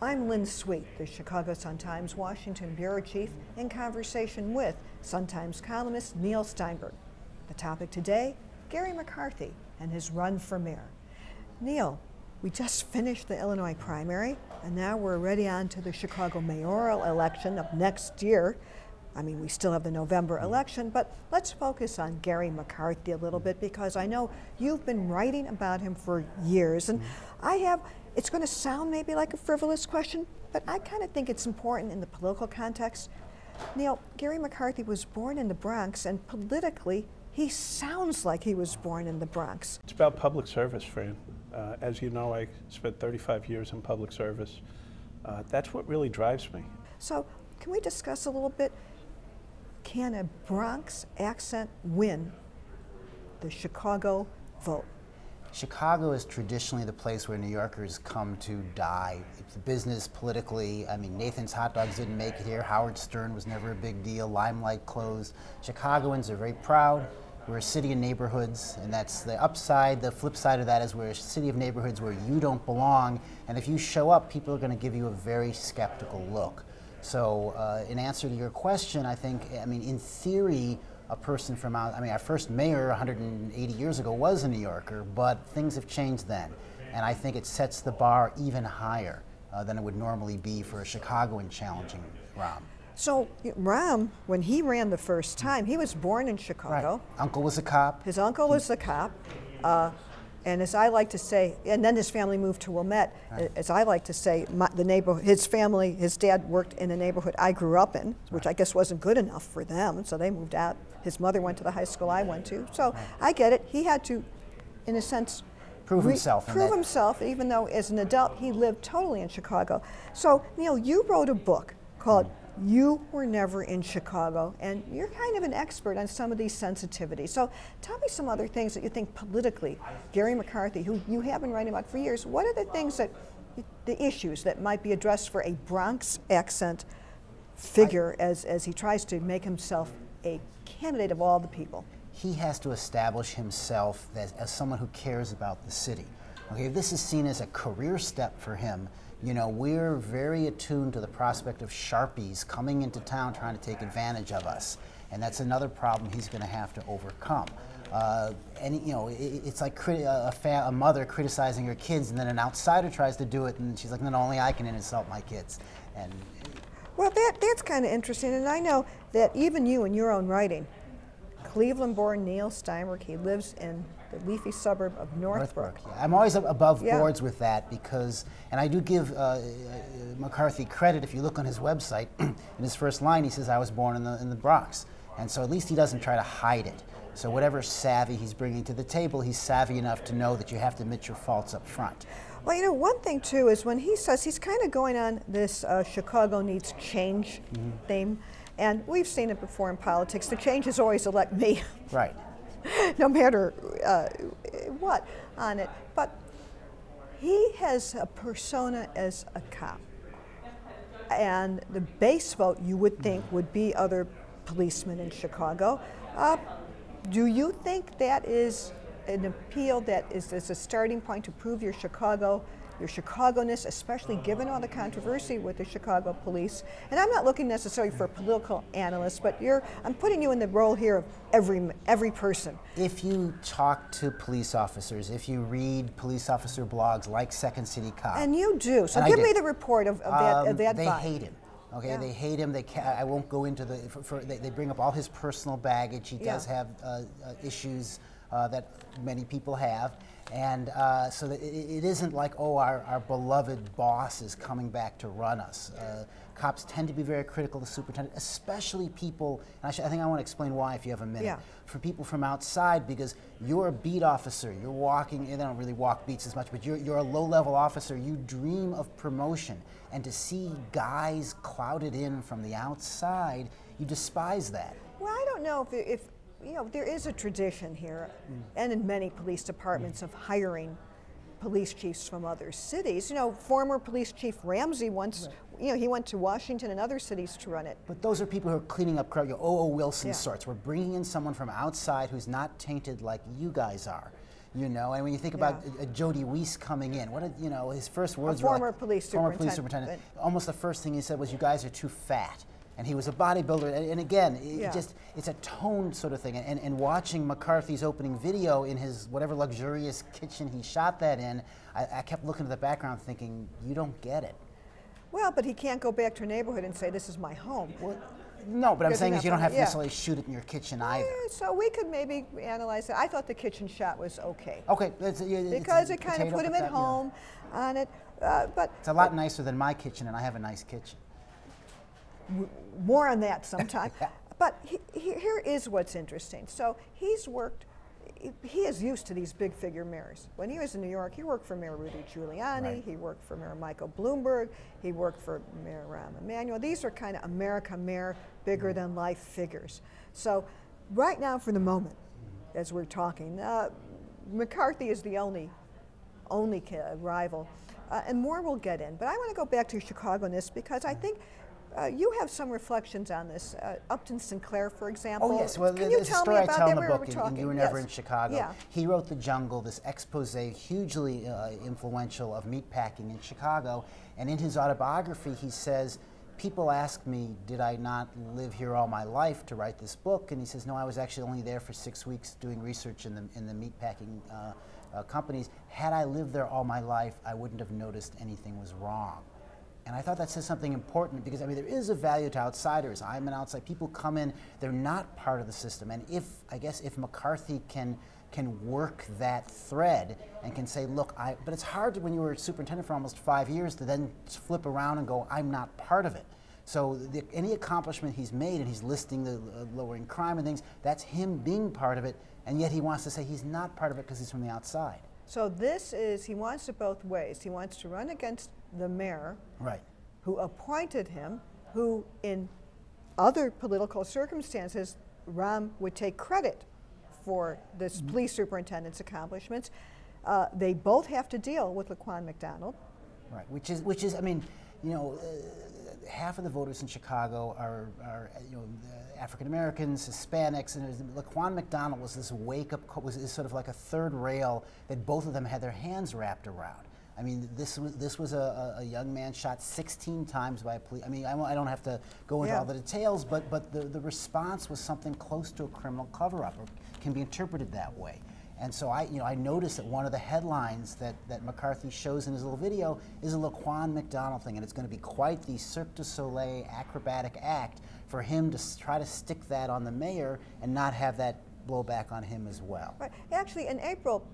I'm Lynn Sweet, the Chicago Sun-Times Washington Bureau Chief, in conversation with Sun-Times columnist Neil Steinberg. The topic today, Garry McCarthy and his run for mayor. Neil, we just finished the Illinois primary, and now we're already on to the Chicago mayoral election of next year. I mean, we still have the November election, but let's focus on Garry McCarthy a little bit, because I know you've been writing about him for years, and I have. It's going to sound maybe like a frivolous question, but I kind of think it's important in the political context. Neil, Garry McCarthy was born in the Bronx, and politically, he sounds like he was born in the Bronx. It's about public service, Fran. As you know, I spent 35 years in public service. That's what really drives me. So, can we discuss a little bit, can a Bronx accent win the Chicago vote? Chicago is traditionally the place where New Yorkers come to die. It's business, politically. I mean, Nathan's Hot Dogs didn't make it here. Howard Stern was never a big deal. Limelight closed. Chicagoans are very proud. We're a city of neighborhoods, and that's the upside. The flip side of that is we're a city of neighborhoods where you don't belong, and if you show up, people are going to give you a very skeptical look. So in answer to your question, I think, in theory, a person from out, our first mayor 180 years ago was a New Yorker, but things have changed then. And I think it sets the bar even higher than it would normally be for a Chicagoan challenging Rahm. So Rahm, when he ran the first time, he was born in Chicago. Right. Uncle was a cop. His uncle was a cop. And as I like to say, and then his family moved to Wilmette. Right. As I like to say, the neighborhood, his family, his dad worked in the neighborhood I grew up in, which I guess wasn't good enough for them, so they moved out. His mother went to the high school I went to, so I get it. He had to, in a sense, prove himself. Prove himself, even though as an adult he lived totally in Chicago. So Neil, you wrote a book called You Were Never in Chicago, and you're kind of an expert on some of these sensitivities. So tell me some other things that you think politically, Garry McCarthy, who you have been writing about for years, what are the things that, the issues that might be addressed for a Bronx accent figure as he tries to make himself a candidate of all the people? He has to establish himself as someone who cares about the city. Okay, if this is seen as a career step for him, you know, we're very attuned to the prospect of Sharpies coming into town trying to take advantage of us. And that's another problem he's going to have to overcome. And, you know, it's like a mother criticizing her kids, and then an outsider tries to do it, and she's like, no, only I can insult my kids. And well, that's kind of interesting. And I know that even you, in your own writing, Cleveland-born Neil Steinberg, he lives in the leafy suburb of Northbrook. Yeah. I'm always above boards with that because, and I do give McCarthy credit. If you look on his website, in his first line, he says, I was born in the Bronx. And so at least he doesn't try to hide it. So whatever savvy he's bringing to the table, he's savvy enough to know that you have to admit your faults up front. Well, you know, one thing too is when he says, he's kind of going on this Chicago needs change theme. And we've seen it before in politics. The change is always elect me. Right. No matter what on it. But he has a persona as a cop. And the base vote, you would think, would be other policemen in Chicago. Do you think that is an appeal that is a starting point to prove your Chicago-ness, especially given all the controversy with the Chicago police? And I'm not looking necessarily for a political analyst, but I'm putting you in the role here of every person. If you talk to police officers, if you read police officer blogs like Second City Cop. And you do. So give me the report of that They vibe. hate him. Okay, Yeah. They hate him. I won't go into they bring up all his personal baggage. He does have issues that many people have. And so that it isn't like, oh, our beloved boss is coming back to run us. Cops tend to be very critical of the superintendent, especially people, and I think I want to explain why if you have a minute. Yeah. For people from outside, because you're a beat officer, you're walking, they don't really walk beats as much, but you're a low-level officer, you dream of promotion. And to see guys clouded in from the outside, you despise that. Well, I don't know if you know, there is a tradition here, and in many police departments, of hiring police chiefs from other cities. You know, former police chief Ramsey once, you know, he went to Washington and other cities to run it. But those are people who are cleaning up crowd, O.O. Wilson sorts. We're bringing in someone from outside who's not tainted like you guys are. you know. And when you think about Jody Weiss coming in, what did, you know, his first words were like, former police superintendent. Almost the first thing he said was, "You guys are too fat." And he was a bodybuilder, and again, it's a tone sort of thing. And watching McCarthy's opening video in his whatever luxurious kitchen he shot that in, I kept looking at the background thinking, you don't get it. Well, but he can't go back to a neighborhood and say, this is my home. Well, no, but I'm saying is you don't have to necessarily shoot it in your kitchen either. So we could maybe analyze that. I thought the kitchen shot was okay. Okay. Because it kind of put him at home on it. But it's a lot nicer than my kitchen, and I have a nice kitchen. More on that sometime. But here is what's interesting. So he's worked, he is used to these big figure mayors. When he was in New York, he worked for Mayor Rudy Giuliani, right. He worked for Mayor Michael Bloomberg, he worked for Mayor Rahm Emanuel. These are kind of America mayor, bigger than life figures. So right now, for the moment, as we're talking, McCarthy is the only rival. And more will get in. But I want to go back to Chicago-ness because I think you have some reflections on this. Upton Sinclair, for example. Oh, yes. Well, can you tell me about that? In the book, and you were never in Chicago. Yeah. He wrote The Jungle, this expose, hugely influential of meatpacking in Chicago. And in his autobiography, he says, people ask me, did I not live here all my life to write this book? And he says, no, I was actually only there for 6 weeks doing research in the meatpacking companies. Had I lived there all my life, I wouldn't have noticed anything was wrong. And I thought that says something important because, I mean, there is a value to outsiders. I'm an outside. People come in, they're not part of the system. And I guess if McCarthy can work that thread and can say, look, but it's hard when you were superintendent for almost 5 years to then flip around and go, I'm not part of it. So any accomplishment he's made, and he's listing the lowering crime and things, that's him being part of it, and yet he wants to say he's not part of it because he's from the outside. So he wants it both ways. He wants to run against the mayor, right, who appointed him, who in other political circumstances, Rahm would take credit for this police superintendent's accomplishments. They both have to deal with Laquan McDonald. Right, which is, I mean, you know, half of the voters in Chicago are you know, African Americans, Hispanics, and Laquan McDonald was this was sort of like a third rail that both of them had their hands wrapped around. I mean, this was a young man shot 16 times by a police. I mean, I don't have to go into all the details, but the response was something close to a criminal cover-up, or can be interpreted that way. And so I noticed that one of the headlines that McCarthy shows in his little video is a Laquan McDonald thing, and it's going to be quite the Cirque du Soleil acrobatic act for him to try to stick that on the mayor and not have that blow back on him as well. Right. Actually, in April,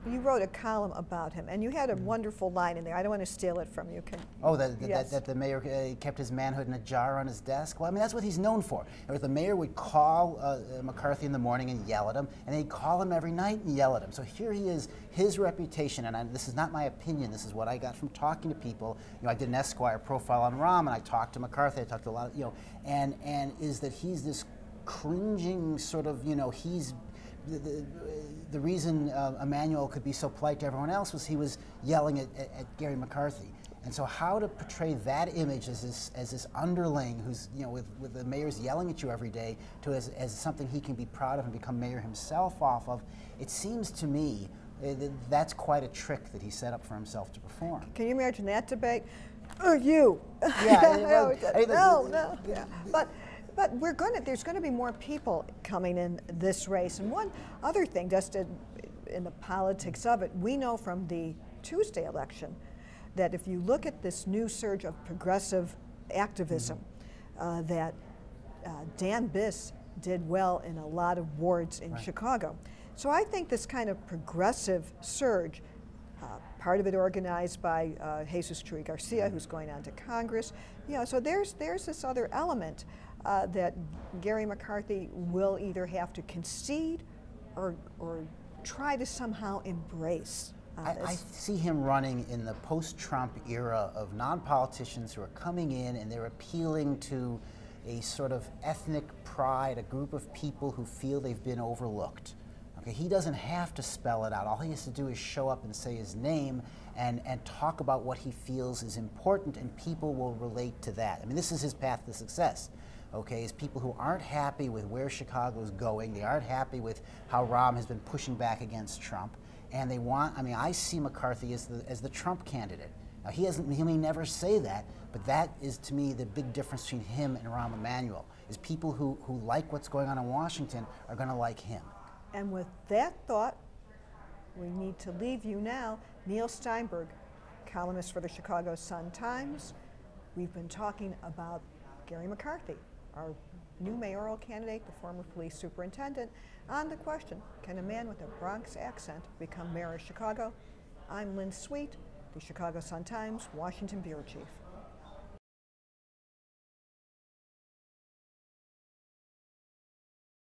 you wrote a column about him, and you had a wonderful line in there. I don't want to steal it from you. That the mayor kept his manhood in a jar on his desk? Well, I mean, that's what he's known for. The mayor would call McCarthy in the morning and yell at him, and he'd call him every night and yell at him. So here he is, his reputation, and this is not my opinion, this is what I got from talking to people. You know, I did an Esquire profile on Rahm, and I talked to McCarthy, I talked to a lot of, you know, and is that he's this cringing sort of, you know, he's the reason Emanuel could be so polite to everyone else was he was yelling at Garry McCarthy. And so how to portray that image as this underling who's, you know, with the mayor's yelling at you every day to as something he can be proud of and become mayor himself off of, it seems to me that's quite a trick that he set up for himself to perform. Can you imagine that debate? You. Yeah. No. Yeah. But there's going to be more people coming in this race. And one other thing, just in the politics of it, we know from the Tuesday election that if you look at this new surge of progressive activism, that Dan Biss did well in a lot of wards in Chicago. So I think this kind of progressive surge, part of it organized by Jesus Chuy Garcia, who's going on to Congress. You know, so there's this other element that Garry McCarthy will either have to concede or try to somehow embrace. I see him running in the post-Trump era of non-politicians who are coming in and they're appealing to a sort of ethnic pride, a group of people who feel they've been overlooked. Okay, he doesn't have to spell it out. All he has to do is show up and say his name and talk about what he feels is important, and people will relate to that. I mean, this is his path to success. Okay, is people who aren't happy with where Chicago's going, they aren't happy with how Rahm has been pushing back against Trump, And they want, I mean, I see McCarthy as the Trump candidate. Now, he may never say that, but that is, to me, the big difference between him and Rahm Emanuel, is people who like what's going on in Washington are going to like him. And with that thought, we need to leave you now. Neil Steinberg, columnist for the Chicago Sun-Times. We've been talking about Garry McCarthy, our new mayoral candidate, the former police superintendent, on the question, can a man with a Bronx accent become mayor of Chicago? I'm Lynn Sweet, the Chicago Sun-Times Washington Bureau Chief.